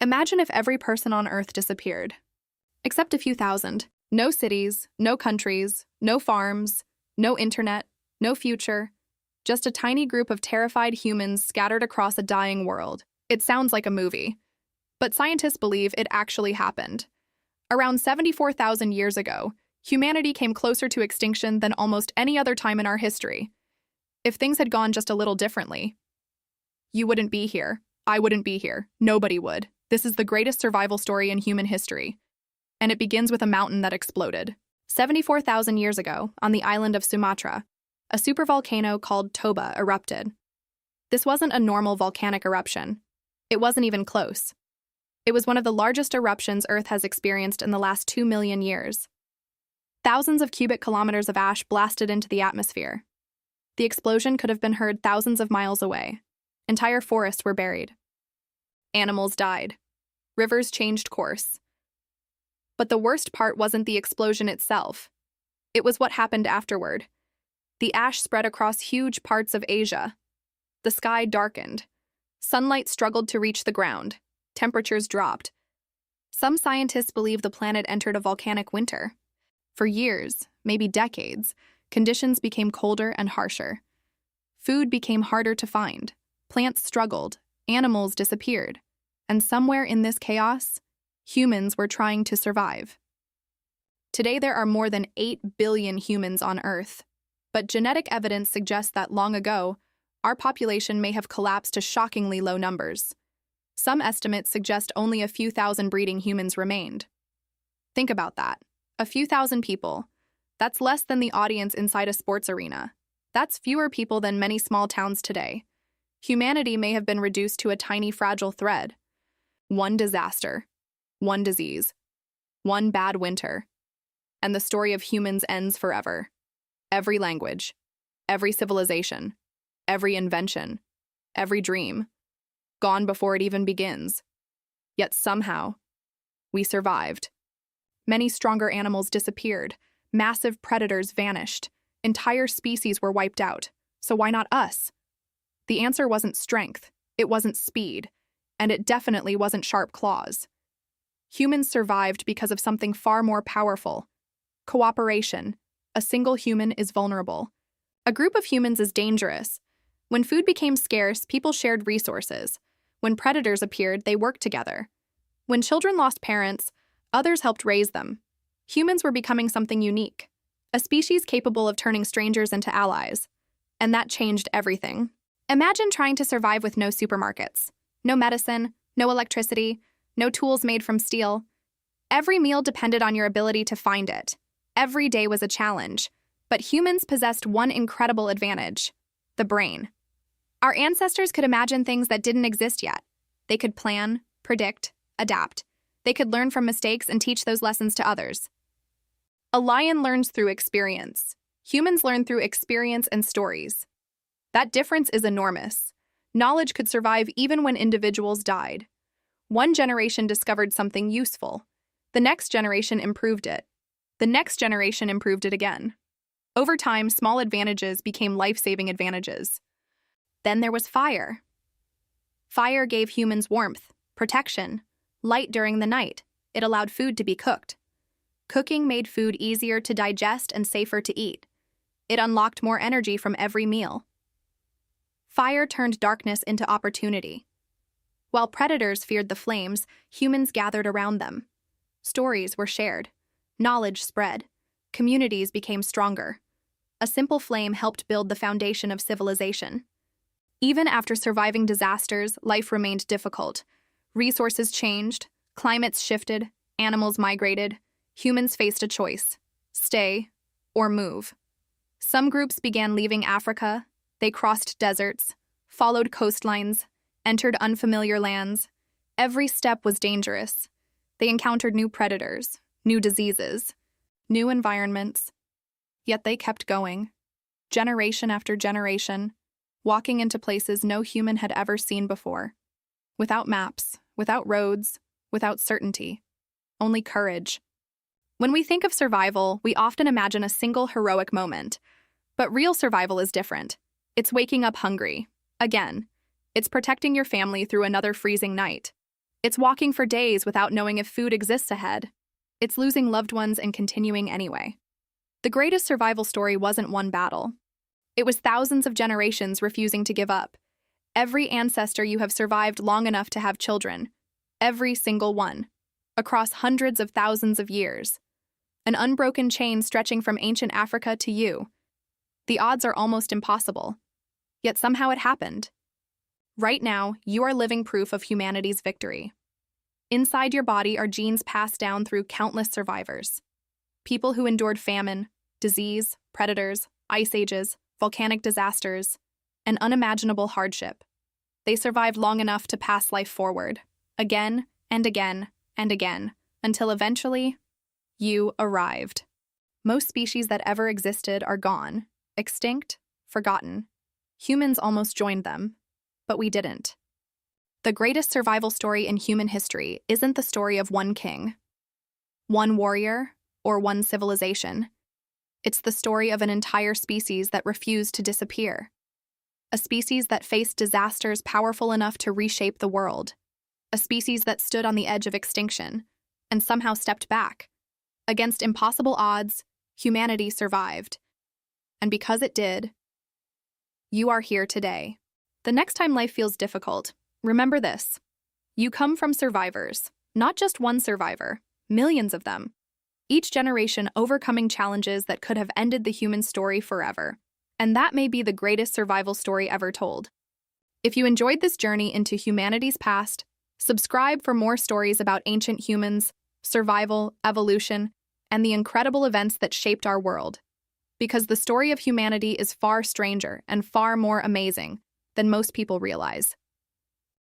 Imagine if every person on Earth disappeared. Except a few thousand. No cities, no countries, no farms, no internet, no future. Just a tiny group of terrified humans scattered across a dying world. It sounds like a movie. But scientists believe it actually happened. Around 74,000 years ago, humanity came closer to extinction than almost any other time in our history. If things had gone just a little differently, you wouldn't be here. I wouldn't be here. Nobody would. This is the greatest survival story in human history. And it begins with a mountain that exploded. 74,000 years ago, on the island of Sumatra, a supervolcano called Toba erupted. This wasn't a normal volcanic eruption. It wasn't even close. It was one of the largest eruptions Earth has experienced in the last 2 million years. Thousands of cubic kilometers of ash blasted into the atmosphere. The explosion could have been heard thousands of miles away. Entire forests were buried. Animals died. Rivers changed course. But the worst part wasn't the explosion itself. It was what happened afterward. The ash spread across huge parts of Asia. The sky darkened. Sunlight struggled to reach the ground. Temperatures dropped. Some scientists believe the planet entered a volcanic winter. For years, maybe decades, conditions became colder and harsher. Food became harder to find. Plants struggled. Animals disappeared. And somewhere in this chaos, humans were trying to survive. Today there are more than 8 billion humans on Earth, but genetic evidence suggests that long ago, our population may have collapsed to shockingly low numbers. Some estimates suggest only a few thousand breeding humans remained. Think about that. A few thousand people. That's less than the audience inside a sports arena. That's fewer people than many small towns today. Humanity may have been reduced to a tiny fragile thread. One disaster. One disease, one bad winter, and the story of humans ends forever. Every language, every civilization, every invention, every dream, gone before it even begins. Yet somehow, we survived. Many stronger animals disappeared, massive predators vanished, entire species were wiped out. So why not us? The answer wasn't strength, it wasn't speed, and it definitely wasn't sharp claws. Humans survived because of something far more powerful. Cooperation. A single human is vulnerable. A group of humans is dangerous. When food became scarce, people shared resources. When predators appeared, they worked together. When children lost parents, others helped raise them. Humans were becoming something unique, a species capable of turning strangers into allies. And that changed everything. Imagine trying to survive with no supermarkets, no medicine, no electricity, no tools made from steel. Every meal depended on your ability to find it. Every day was a challenge. But humans possessed one incredible advantage: the brain. Our ancestors could imagine things that didn't exist yet. They could plan, predict, adapt. They could learn from mistakes and teach those lessons to others. A lion learns through experience. Humans learn through experience and stories. That difference is enormous. Knowledge could survive even when individuals died. One generation discovered something useful. The next generation improved it. The next generation improved it again. Over time, small advantages became life-saving advantages. Then there was fire. Fire gave humans warmth, protection, light during the night. It allowed food to be cooked. Cooking made food easier to digest and safer to eat. It unlocked more energy from every meal. Fire turned darkness into opportunity. While predators feared the flames, humans gathered around them. Stories were shared. Knowledge spread. Communities became stronger. A simple flame helped build the foundation of civilization. Even after surviving disasters, life remained difficult. Resources changed, climates shifted, animals migrated. Humans faced a choice: stay or move. Some groups began leaving Africa. They crossed deserts, followed coastlines, entered unfamiliar lands. Every step was dangerous. They encountered new predators, new diseases, new environments. Yet they kept going, generation after generation, walking into places no human had ever seen before. Without maps, without roads, without certainty. Only courage. When we think of survival, we often imagine a single heroic moment. But real survival is different. It's waking up hungry. Again. It's protecting your family through another freezing night. It's walking for days without knowing if food exists ahead. It's losing loved ones and continuing anyway. The greatest survival story wasn't one battle. It was thousands of generations refusing to give up. Every ancestor you have survived long enough to have children. Every single one. Across hundreds of thousands of years. An unbroken chain stretching from ancient Africa to you. The odds are almost impossible. Yet somehow it happened. Right now, you are living proof of humanity's victory. Inside your body are genes passed down through countless survivors. People who endured famine, disease, predators, ice ages, volcanic disasters, and unimaginable hardship. They survived long enough to pass life forward, again and again and again, until eventually, you arrived. Most species that ever existed are gone, extinct, forgotten. Humans almost joined them, but we didn't. The greatest survival story in human history isn't the story of one king, one warrior, or one civilization. It's the story of an entire species that refused to disappear. A species that faced disasters powerful enough to reshape the world. A species that stood on the edge of extinction and somehow stepped back. Against impossible odds, humanity survived. And because it did, you are here today. The next time life feels difficult, remember this. You come from survivors, not just one survivor, millions of them. Each generation overcoming challenges that could have ended the human story forever. And that may be the greatest survival story ever told. If you enjoyed this journey into humanity's past, subscribe for more stories about ancient humans, survival, evolution, and the incredible events that shaped our world. Because the story of humanity is far stranger and far more amazing than most people realize.